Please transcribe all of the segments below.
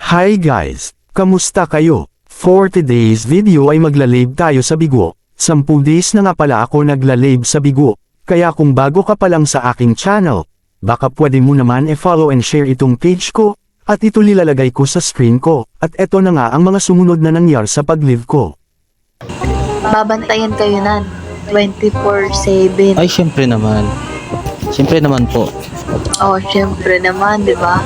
Hi guys! Kamusta kayo? For today's video ay magla-live tayo sa Bigo. 10 days na nga pala ako nagla-live sa Bigo. Kaya kung bago ka pa lang sa aking channel, baka pwede mo naman i-follow and share itong page ko, at ito nilalagay ko sa screen ko. At eto na nga ang mga sumunod na nangyari sa pag-live ko. Babantayan kayo nan 24/7. Ay, syempre naman. Syempre naman po. Oh, syempre naman, di ba?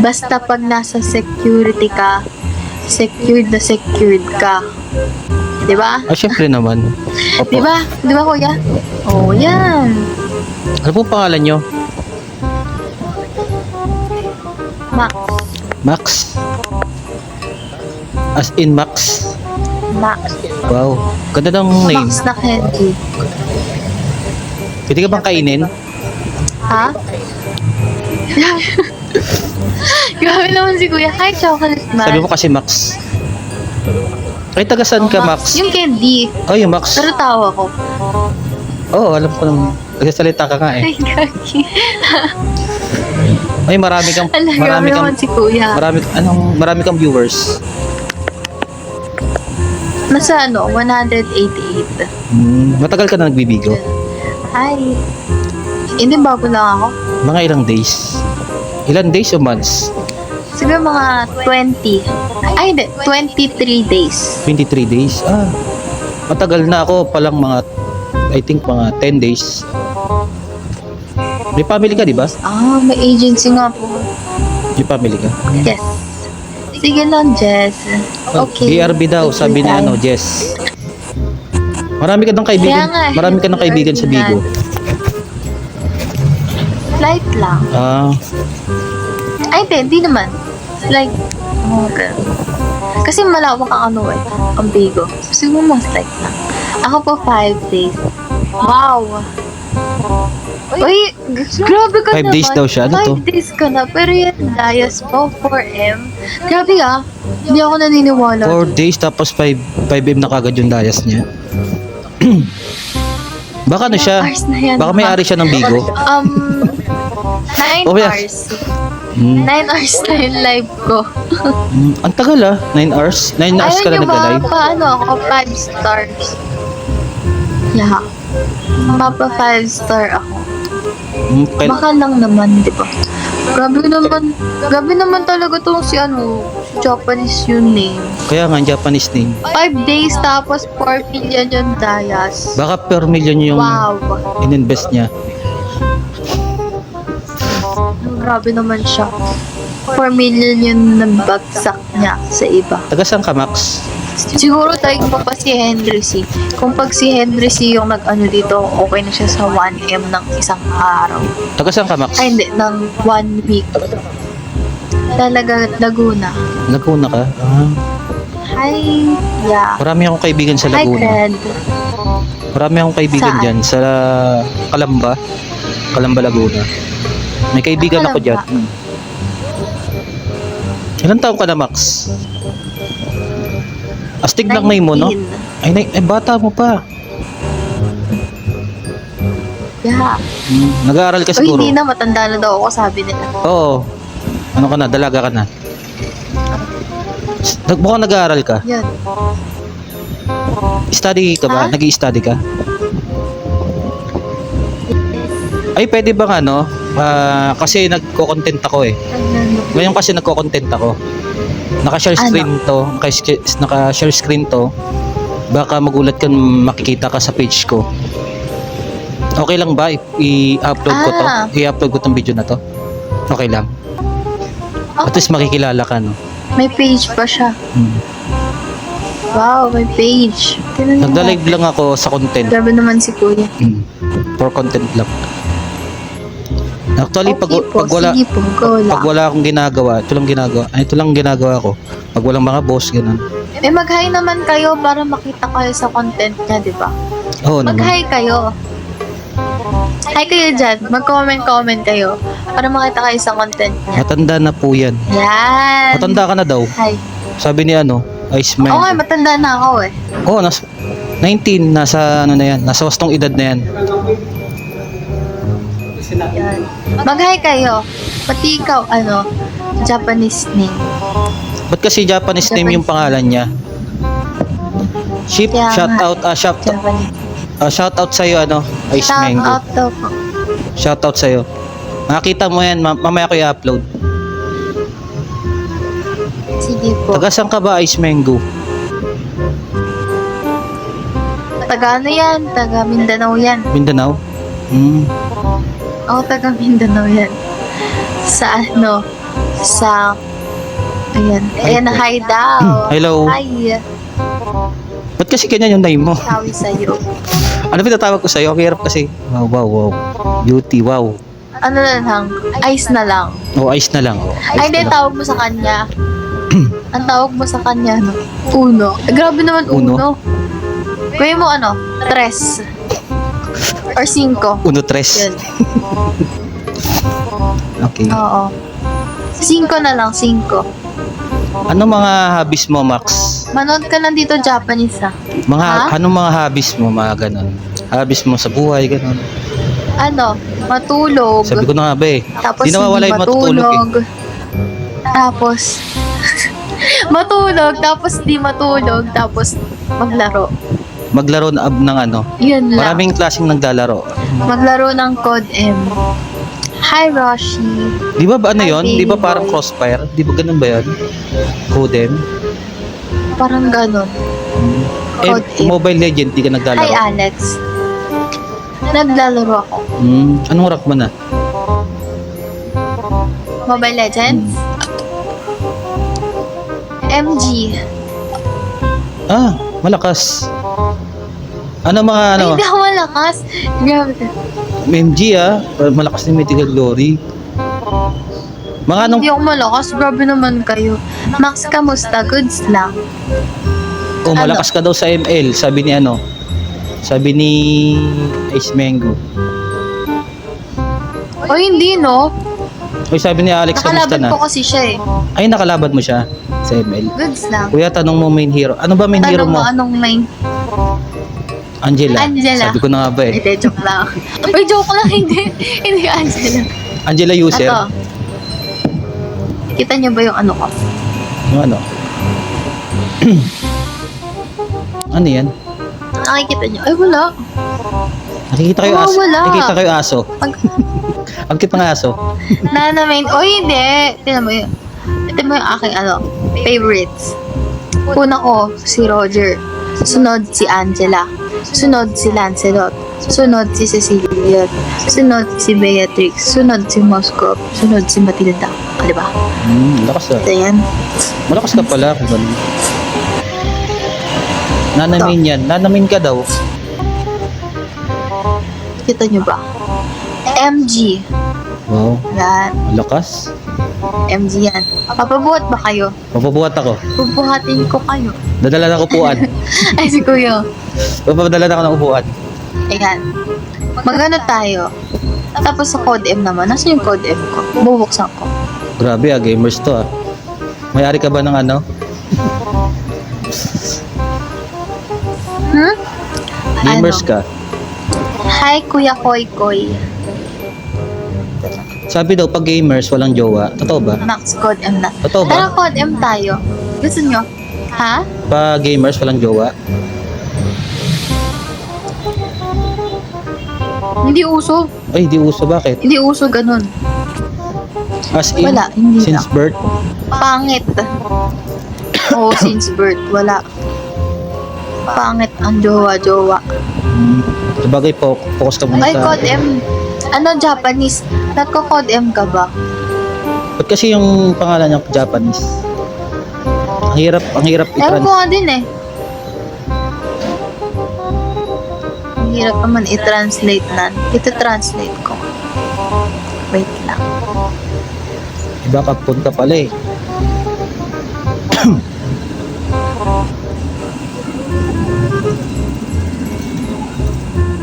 Basta pag nasa security ka, secured na secured ka. Di ba? Ay, syempre naman. Opo. Di ba? Di ba, kuya? Oh, yan. Ano po pangalan nyo? Max. Max? As in Max? Max. Wow. Ganda ng name. Max na candy. Pwede ka bang kainin? Ha? Grabe naman si kuya. Hi, chocolate man. Sabi mo kasi Max. Ay, taga saan ka, Max? Yung candy. Oh, yung Max. Pero tawa ko. Oo, alam ko naman. Nagsasalita ka nga eh. Ay, gagi. Ay, marami kang Grabe naman si kuya. marami kang viewers. Nasa 188. Matagal ka na nagbibigo? Hi. Hindi, bago lang ako. Mga ilang days? Ilan days o months? Siguro mga 20. Ay, hindi. 23 days. 23 days? Ah, matagal na ako palang I think mga 10 days. May family ka, di ba? Ah, may agency nga po. May family ka? Yes. Sige lang, Jess. Okay. BRB daw, sabi ni Time. Jess. Marami ka ng kaibigan. Kaya nga, Marami ka ng kaibigan sa Bigo. Slight lang. Ah, Ay, hindi naman. Slight. Okay. Kasi malawak ang ang Bigo. Siguro mga slight lang. Ako po 5 days. Wow. Uy, grabe ka 5 days daw siya. Ano to? 5 days ka na. Pero yan, Dias po, 4M. Grabe ah. Hindi ako naniniwala. 4 days tapos 5M na kagad yung layas niya. Baka ano siya? Hours na yan. Baka may-ari siya ng Bigo. 9 Oh, yeah. hours. Hmm. 9 hours na yung live ko. Ang tagal 9 hours? 9 hours ka na nagla-live? Paano ako? 5 stars. Yeah. Papa 5 star ako. Baka lang naman, di ba? Grabe naman talaga tong si Japanese yun name. Kaya nga, Japanese name. 5 days tapos 4 million yung Dias. Baka per million yung Wow. in-invest niya. Grabe naman siya. 4 million yung nabagsak niya sa iba. Taga saan ka, Max? Siguro tayo mo pa si Henry C. Kung pag si Henry C yung nag-ano dito, okay na siya sa 1M ng isang araw. Taga saan ka, Max? Ay, hindi. Ng 1 week. Talaga, Laguna. Laguna ka? Ah. Hi. Yeah. Marami akong kaibigan sa Hi, Laguna. Cred. Marami akong kaibigan Saan? dyan sa Calamba. Calamba, Laguna. May kaibigan ako dyan. Calamba. Ilan taong ka na, Max? Astig lang name mo, no? 19. Ay, bata mo pa. Yeah. Nag-aaral ka Uy, siguro. hindi na. Matanda na daw ako, sabi nila. Oo. Ano ka na? Dalaga ka na. Mukhang nag-aaral ka. Yan. Study ka ba? Ha? Nag-i-study ka? Ay, pwede bang kasi nagko-content ako eh. Ngayon kasi nagko-content ako. Naka-share screen to. Naka-share screen to. Baka magulat ka makikita ka sa page ko. Okay lang ba i-upload ko to? I-upload ko tong video na to? Okay lang. At least makikilala ka, no? May page pa siya. Wow, may page. Tingnan mo. Nagda-live lang ako sa content. Grabe naman si Kuya. For content lang. Actually, Okay po, sige po, go lang. pag wala akong ginagawa, ito lang ginagawa ko. Pag walang mga boss, ganun. Mag-hi naman kayo para makita kayo sa content niya, di ba? Oo naman. Mag-hi kayo. Hi kayo dyan. Mag-comment kayo para makita kayo sa content niya. Matanda na po yan. Yan. Matanda ka na daw. Hi. Sabi ni Iceman. Okay, matanda na ako eh. Oo, 19, nasa na yan. Nasa wastong edad na yan. Yan. Mag-hi kayo. Pati ikaw, Japanese name. Ba't kasi Japanese name yung pangalan niya? Ship, Kaya shout nga. out, Japanese. shout out sa'yo, Ice Shout Mango. out daw po. Shout out sa'yo. Nakita mo yan, mamaya ko i-upload. Sige po. Taga saan ka ba, Ice Mango? Taga ano yan? Taga Mindanao yan. Mindanao? Oo, taga Mindanao yan. Sa ano? Sa... Ayan. Ayan, hi daw. Hello. Hi. Ba't kasi ganyan yung name mo? Sawi sa'yo. Ano pinatawag ko sa'yo? Ang hirap kasi. Wow. Beauty, wow. Ano na lang? Ice na lang. Oh, ice na lang. Oh, ice Ay, hindi, na lang. tawag mo sa kanya. Ang tawag mo sa kanya, ano? Uno. Grabe naman, Uno? Uno. Gawin mo, ano? Tres. Or cinco. Uno tres. Yun. Okay. Oo. Cinco na lang, cinco. Ano mga hobbies mo, Max? Manood ka lang dito, Japanese, ha? Ha? Anong mga hobbies mo, mga ganon? Hobbies mo sa buhay, ganon. Ano? Matulog. Sabi ko na nga ba eh. Tapos Di nawawala hindi yung matutulog eh. matulog. Tapos, matulog, tapos di matulog, tapos maglaro. Maglaro ng ano. Yun lang. Maraming klaseng naglalaro. Maglaro ng Code M. Hi, Roshi. Di ba ano Hi, yon? Di ba baby parang boy. Crossfire? Di ba ganun ba yun? Codem? Parang ganon. Code M. Mobile Legend, di ka Hi, naglalaro. Alex. Naglalaro ako. Anong rank mo na? Mobile Legends? MG. Ah, malakas. Ano mga Ay, ano? hindi ako malakas. Grabe ka. MG malakas ni Mythical Glory. Mga anong Hindi ako malakas. Grabe naman kayo. Max, kamusta? Goods lang. malakas ka daw sa ML, sabi ni ano? Sabi ni Ice Mango. O hindi, no? Oy, sabi ni Alex, kamusta Nakalaban na? ko kasi siya eh. Ay, nakalaban mo siya sa ML. Goods lang. Kuya, tanong mo main hero. Ano ba main hero Tanong mo mo? anong main? Angela. Angela. Sabi ko na nga ba eh. Hindi, joke lang. Uy, joke lang. Hindi. Hindi, Angela. Angela user. Ato. Kita niyo ba yung ano ko? Yung ano? Ano yan? Nakikita niyo? Ay, wala. Nakikita kayo aso. wala. Nakikita kayo aso. Pag, Ang cute ng aso. Nana main. Uy, hindi. Tignan mo yun. Tignan mo yung aking favorites. Una ko, si Roger. Sunod si Angela. Sunod si Lancelot. Sunod si Cecilia. Sunod si Beatrix. Sunod si Moscow. Sunod si Matilda. O, diba? Malakas ah. Ito yan. Malakas ka pala kung ganun. Nanamin yan. Nanamin ka daw. Kita nyo ba? MG. Wow. Yan. Malakas. MG yan. Papabuhat ba kayo? Mapabuhat ako. Bubuhatin ko kayo. Dadala ng upuan. Ay, si Kuya. Papadala ako ng upuan. Ayan. Magano tayo? Tapos sa Code M naman. Nasaan yung Code M ko? Bubuksan ko. Grabe gamers to ah. May-ari ka ba ng ano? Gamers Ano? ka. Hi, Kuya Koy Koy. Sabi daw pag gamers walang jowa. Totoo ba? Max Code M na. Totoo Tara, ba? Code M tayo. Gusto nyo? Ha? Pag gamers walang jowa. Hindi uso. Ay, di uso. Bakit? Hindi uso ganun. As in, Wala, hindi since na. birth. Pangit. Oo, since birth. Wala. Pangit ang jowa-jowa. Sabagay po, focus ka muna Ay, sa... Code M. Ano, Japanese? Nagko-Code M ka ba? Ba't kasi yung pangalan niya Japanese? Ang hirap Ewan ko i-trans. nga din eh. Ang hirap naman i-translate na. Ito-translate ko. Wait lang. Iba kapon ka pala eh.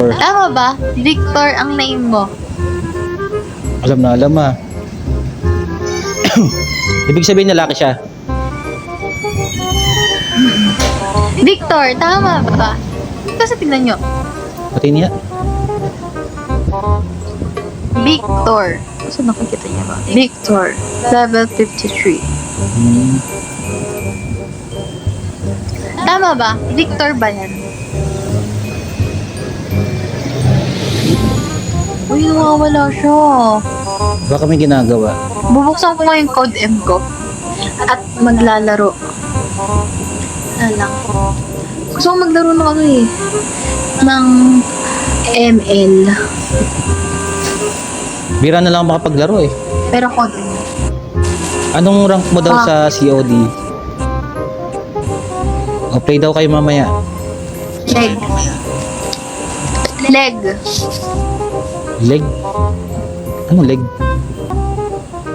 Tama ba? Victor ang name mo. Alam na alam ah. Ibig sabihin lalaki siya. Victor, tama ba? Kasi tingnan nyo. Pati niya. Victor. Saan nakikita niya ba? Victor. Level 53. Tama ba? Victor ba yan? Uy, nawawala siya. Baka may ginagawa. Bubuksan ko nga yung code M ko. At maglalaro. Lang. Gusto ko maglaro ng ano eh. Ng ML. Bira na lang makapaglaro eh. Pero code M. Anong rank mo daw sa COD? O play daw kayo mamaya. Leg. Leg. Leg? Anong leg?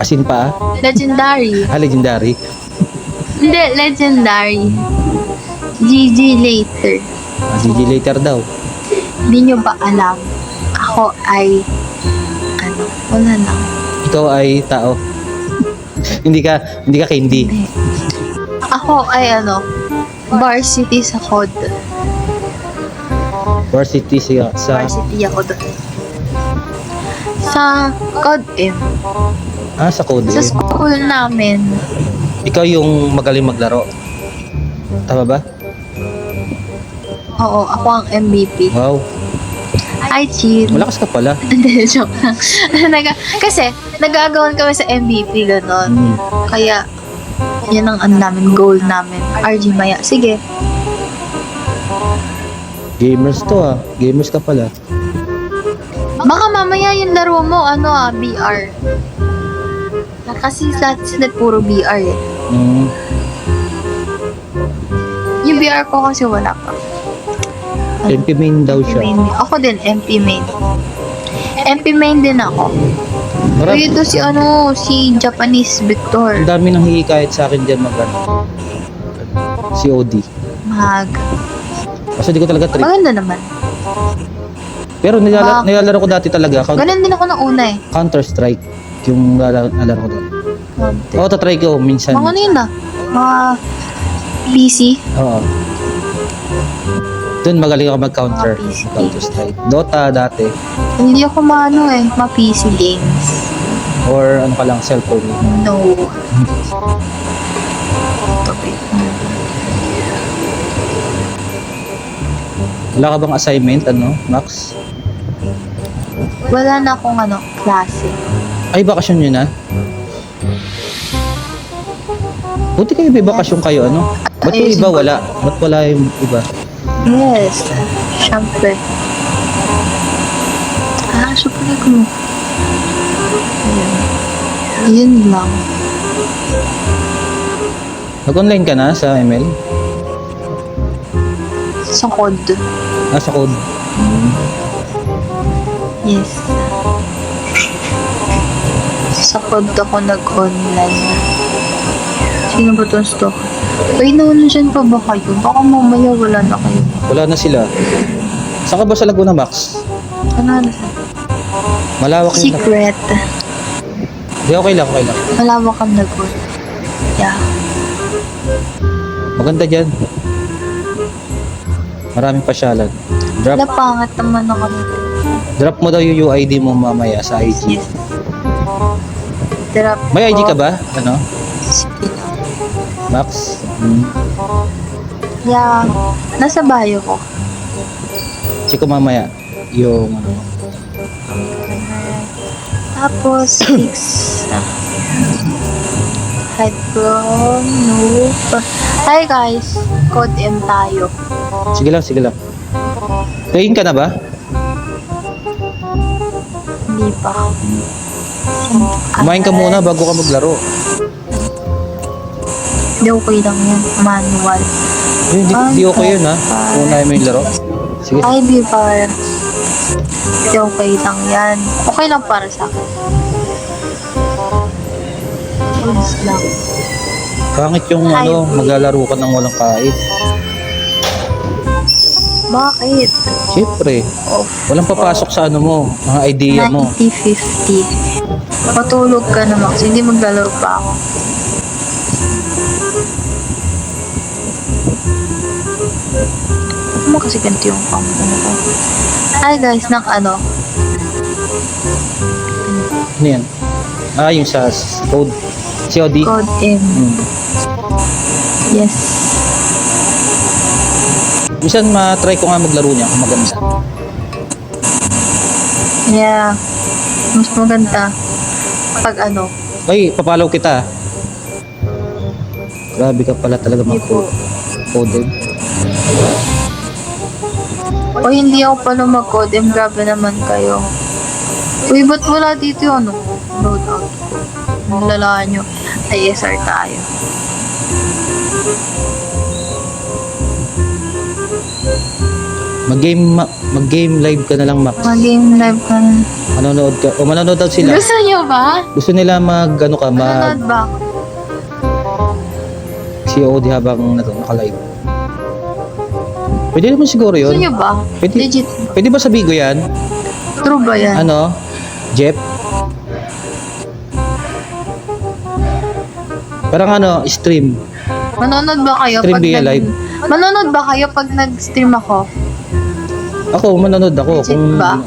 Asin pa? Legendary. Legendary. Hindi, legendary. GG later. GG later daw. Hindi nyo ba alam? Ako ay wala lang. Ikaw ay tao. hindi ka candy. Hindi. Ako ay varsity sa COD. Varsity sa Varsity ako doon. Sa COD M. sa code. Sa school namin. Ikaw yung magaling maglaro. Tama ba? Oo, ako ang MVP. Wow. Ay, chill. Malakas ka pala. Hindi, joke lang. Kasi, nagagawan kami sa MVP, ganon. Kaya, yan ang namin, goal namin. RG Maya. Sige. Gamers to ah. Gamers ka pala. Baka mamaya yung laro mo, BR. Kasi lahat sila puro BR eh. Yung BR ko kasi wala pa. MP main daw siya. Main. Ako din, MP main. MP main din ako. Marami. Ito si Japanese Victor. Ang dami nang hihikayat sa akin dyan COD. Kasi di ko talaga trip. Maganda naman. Pero nilalaro ko dati talaga. Ganun din ako ng una eh. Counter Strike. Yung nilalaro ko doon. Oo, tatry ko minsan. Mga ano yun mga PC. Oo. Doon magaling ako mag-counter. Mga PC. Counter Strike. Dota dati. Hindi ako ma-PC games. Or ano ka lang, cellphone. No. Wala ka bang assignment, Max? Wala na akong klase. Ay, bakasyon yun na? Buti kayo may bakasyon kayo, Ba't yung iba wala? Ba't wala yung iba? Yes. Siyempre. Syempre ko. Yun lang. Nag-online ka na sa ML? Sa COD. Sa code. Yes. Sa COD ako nag-online. Sino ba itong stock? Uy, nandyan pa ba kayo? Baka mamaya wala na kayo. Wala na sila. Saan ka ba sa Laguna, Max? Ano na? Malawak yun. Secret. Hindi, okay lang. Malawak ang nag-work. Yeah. Maganda dyan. Maraming pasyalan. Wala pangat naman ako. Drop mo daw yung UID mo mamaya sa IG. Yes. Drop May IG ko. ka ba? Sige. Max? Yeah. Nasa bio ko. Check ko mamaya yung Tapos, fix. Hide from noob. Hi guys. Code M tayo. Sige lang. Playing ka na ba? Hindi pa. Kumain ka muna bago ka maglaro. Hindi okay lang yan. Manual. Hindi okay yun ha. Unahin mo yung laro. Sige. Ay, di ba? Hindi okay lang yan. Okay lang para sa akin. Goods lang. Pangit yung maglalaro ka ng walang kain. Bakit? Siyempre. Walang papasok sa mo, mga idea mo. 90-50. Matulog ka na, Max. Hindi maglalaro pa ako. Ano kasi ganito yung pang ko? Hi guys, Ano yan? Ah, yung sa code. COD. Code M. Hmm. Yes. Minsan ma-try ko nga maglaro niya kung maganda. Yeah. Mas maganda. Pag ano. Ay, papalaw kita. Grabe ka pala talaga Hindi po. mag-code. O hindi ako pala mag-code M. Grabe naman kayo. Uy, ba't wala dito yung ano? Loadout. Lalaan nyo. ISR tayo. Mag-game live ka na lang, Max. Mag-game live ka na. Manonood ka. O manonood daw sila. Gusto nyo ba? Gusto nila ano ka, Manonood ba? COD habang naka-live. Pwede naman siguro Gusto yun. nyo ba? Pwede, Legit. pwede ba sa Bigo yan? True ba yan? Ano? Jeff? Parang ano, stream. Manonood ba kayo Stream via live. Manonood ba kayo pag nag-stream ako? Ako, manonood ako. Legit ba?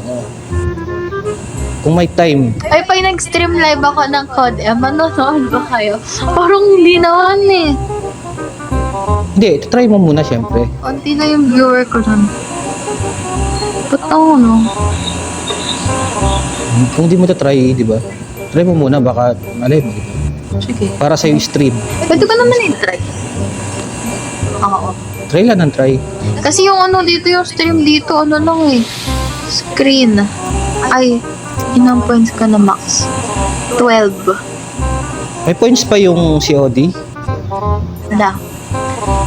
Kung may time. Ay, pag nag-stream live ako ng Code M, manonood ba kayo? Parang hindi naman eh. Hindi, try mo muna syempre. Konti na yung viewer ko nun. Ba't ako, no? Kung di mo try, di ba? Try mo muna, baka malay mo. Sige. Para sa'yo stream. Pwede ko naman i-try. Oo. Try lang ng try. Kasi yung ano dito, yung stream dito, ano lang eh. Screen. Ay, inang points ka na, Max? 12. May points pa yung COD? Wala.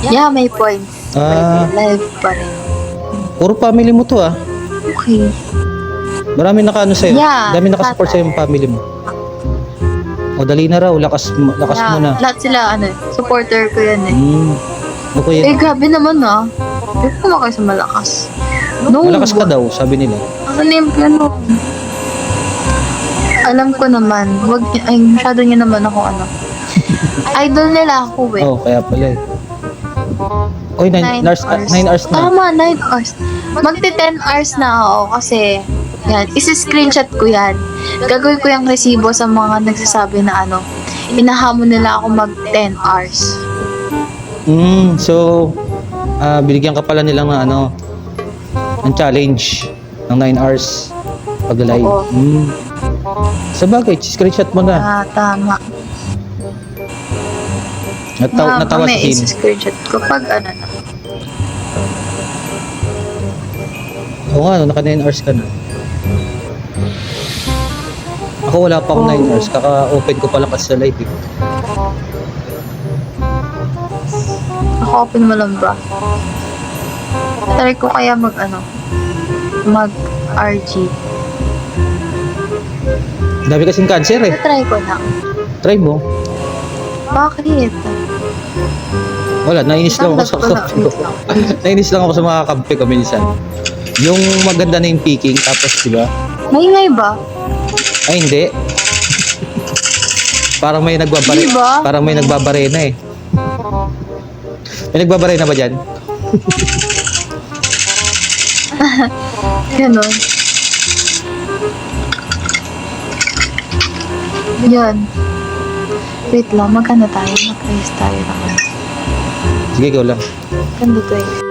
Yeah, may points. Ah. Live pa rin. Puro family mo to ah. Okay. Marami naka-ano sa'yo. Yeah, Dami naka-support sa'yo yung family mo. O dali na raw, lakas Yeah, mo na. lahat sila, ano, supporter ko yan eh. Okay. Eh, grabe naman ah. Hindi ko kayo sa malakas. No. Malakas ka daw, sabi nila. Ano na yung plano? Alam ko naman, wag, ay, masyado niya naman ako, ano. Idol nila ako eh. Oh, kaya pala eh. Oy, 9 hours, 9 hours na. Tama, 9 hours. Magti 10 hours na ako kasi yan, isi-screenshot ko yan. Gagawin ko yung resibo sa mga nagsasabi na ano, inahamon nila ako mag 10 hours. So, binigyan ka pala nilang ng ano, ng challenge ng 9 hours pag-live. Oo. Sa bagay, screenshot mo na. Tama. Natawa si Tin. Isi-screenshot ko pag ano na. Oo nga, naka 9 hours ka na. Ako wala pa akong 9 hours. Kaka-open ko pala kasi sa live. Eh. Ako open mo lang ba? Try ko kaya mag ano, mag RG. Dami kasing cancer eh. Try ko lang. Try mo. Bakit? Wala, nainis lang ako sa kakampi ko. Nainis lang ako sa mga kakampi ko minsan. Yung maganda na yung picking, tapos di ba? Maingay ba? Ay hindi. Parang may nagbabare. Diba? Parang may nagbabarena eh. May nagbabarena ba dyan? Ganon. Yan. Wait lang, magkano tayo? Mag-raise tayo naman. Sige, go lang. Ganda to eh.